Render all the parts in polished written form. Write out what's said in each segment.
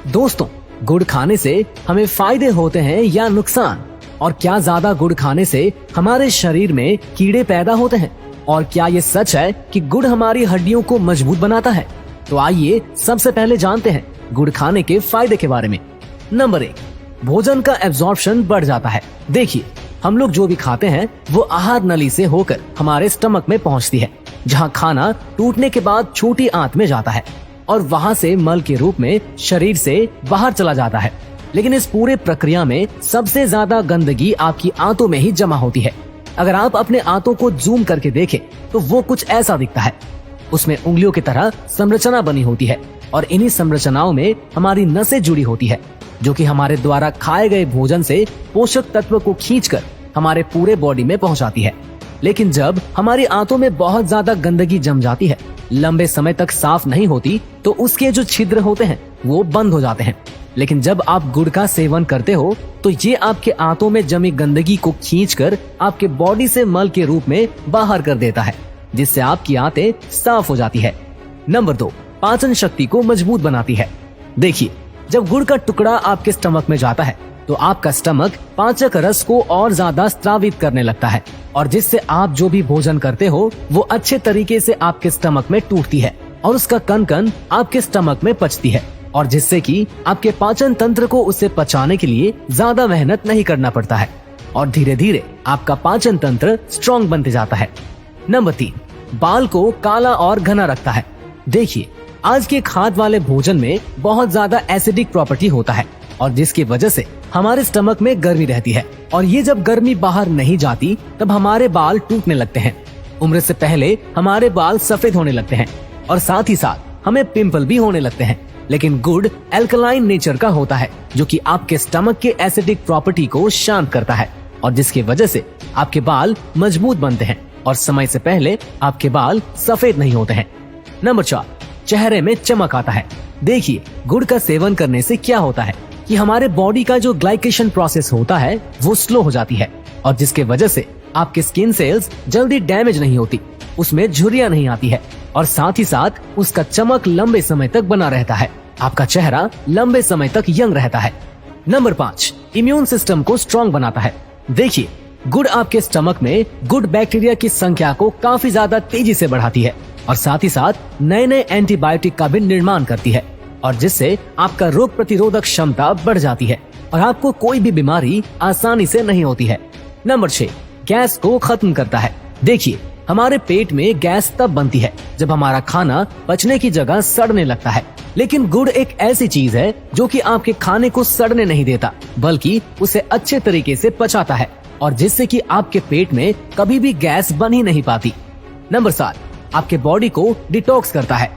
दोस्तों, गुड़ खाने से हमें फायदे होते हैं या नुकसान? और क्या ज्यादा गुड़ खाने से हमारे शरीर में कीड़े पैदा होते हैं? और क्या ये सच है कि गुड़ हमारी हड्डियों को मजबूत बनाता है? तो आइए सबसे पहले जानते हैं गुड़ खाने के फायदे के बारे में। नंबर 1, भोजन का एब्जॉर्प्शन बढ़ जाता है। देखिए, हम लोग जो भी खाते हैं वो आहार नली से होकर हमारे स्टमक में पहुंचती है, जहां खाना टूटने के बाद छोटी आंत में जाता है और वहां से मल के रूप में शरीर से बाहर चला जाता है। लेकिन इस पूरे प्रक्रिया में सबसे ज्यादा गंदगी आपकी आंतों में ही जमा होती है। अगर आप अपने आंतों को जूम करके देखें तो वो कुछ ऐसा दिखता है। उसमें उंगलियों की तरह संरचना बनी होती है और इन्हीं संरचनाओं में हमारी नसें जुड़ी होती है, जो कि हमारे द्वारा खाए गए भोजन से पोषक तत्व को खींचकर हमारे पूरे बॉडी में पहुंचाती है। लेकिन जब हमारी आंतों में बहुत ज्यादा गंदगी जम जाती है, लंबे समय तक साफ नहीं होती, तो उसके जो छिद्र होते हैं वो बंद हो जाते हैं। लेकिन जब आप गुड़ का सेवन करते हो तो ये आपके आंतों में जमी गंदगी को खींचकर आपके बॉडी से मल के रूप में बाहर कर देता है, जिससे आपकी आंतें साफ हो जाती है। नंबर 2, पाचन शक्ति को मजबूत बनाती है। देखिए, जब गुड़ का टुकड़ा आपके स्टमक में जाता है तो आपका स्टमक पाचक रस को और ज्यादा स्रावित करने लगता है, और जिससे आप जो भी भोजन करते हो वो अच्छे तरीके से आपके स्टमक में टूटती है और उसका कण कण आपके स्टमक में पचती है, और जिससे कि आपके पाचन तंत्र को उसे पचाने के लिए ज्यादा मेहनत नहीं करना पड़ता है और धीरे धीरे आपका पाचन तंत्र स्ट्रॉन्ग बनते जाता है। नंबर 3, बाल को काला और घना रखता है। देखिए, आज के खाद वाले भोजन में बहुत ज्यादा एसिडिक प्रॉपर्टी होता है और जिसकी वजह से हमारे स्टमक में गर्मी रहती है, और ये जब गर्मी बाहर नहीं जाती तब हमारे बाल टूटने लगते हैं। उम्र से पहले हमारे बाल सफेद होने लगते हैं और साथ ही साथ हमें पिंपल भी होने लगते हैं। लेकिन गुड़ एल्कलाइन नेचर का होता है, जो कि आपके स्टमक के एसिडिक प्रॉपर्टी को शांत करता है, और जिसकी वजह से आपके बाल मजबूत बनते हैं और समय से पहले आपके बाल सफेद नहीं होते हैं। नंबर 4, चेहरे में चमक आता है। देखिए, गुड़ का सेवन करने से क्या होता है कि हमारे बॉडी का जो ग्लाइकेशन प्रोसेस होता है वो स्लो हो जाती है, और जिसके वजह से आपके स्किन सेल्स जल्दी डैमेज नहीं होती, उसमें झुर्रियां नहीं आती है, और साथ ही साथ उसका चमक लंबे समय तक बना रहता है। आपका चेहरा लंबे समय तक यंग रहता है। नंबर 5, इम्यून सिस्टम को स्ट्रॉन्ग बनाता है। देखिए, गुड़ आपके स्टमक में गुड बैक्टीरिया की संख्या को काफी ज्यादा तेजी से बढ़ाती है और साथ ही साथ नए नए एंटीबायोटिक का भी निर्माण करती है, और जिससे आपका रोग प्रतिरोधक क्षमता बढ़ जाती है और आपको कोई भी बीमारी आसानी से नहीं होती है। नंबर 6, गैस को खत्म करता है। देखिए, हमारे पेट में गैस तब बनती है जब हमारा खाना पचने की जगह सड़ने लगता है, लेकिन गुड़ एक ऐसी चीज है जो कि आपके खाने को सड़ने नहीं देता, बल्कि उसे अच्छे तरीके से पचाता है, और जिससे कि आपके पेट में कभी भी गैस बन ही नहीं पाती। नंबर 7, आपके बॉडी को डिटॉक्स करता है।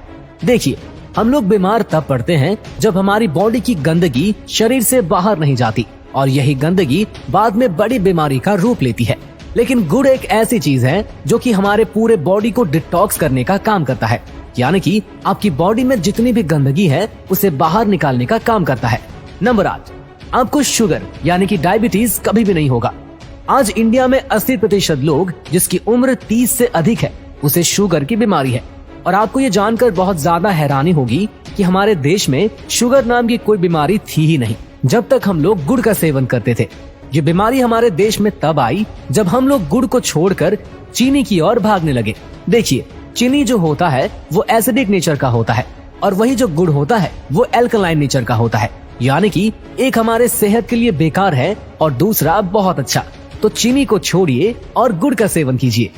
देखिए, हम लोग बीमार तब पड़ते हैं जब हमारी बॉडी की गंदगी शरीर से बाहर नहीं जाती, और यही गंदगी बाद में बड़ी बीमारी का रूप लेती है। लेकिन गुड़ एक ऐसी चीज है जो कि हमारे पूरे बॉडी को डिटॉक्स करने का काम करता है, यानी कि आपकी बॉडी में जितनी भी गंदगी है उसे बाहर निकालने का काम करता है। नंबर 8, आपको शुगर यानी कि डायबिटीज कभी भी नहीं होगा। आज इंडिया में 80% लोग जिसकी उम्र 30 से अधिक है उसे शुगर की बीमारी है, और आपको ये जानकर बहुत ज्यादा हैरानी होगी कि हमारे देश में शुगर नाम की कोई बीमारी थी ही नहीं जब तक हम लोग गुड़ का सेवन करते थे। ये बीमारी हमारे देश में तब आई जब हम लोग गुड़ को छोड़कर चीनी की ओर भागने लगे। देखिए, चीनी जो होता है वो एसिडिक नेचर का होता है, और वही जो गुड़ होता है वो एल्कलाइन नेचर का होता है, यानी कि एक हमारे सेहत के लिए बेकार है और दूसरा बहुत अच्छा। तो चीनी को छोड़िए और गुड़ का सेवन कीजिए।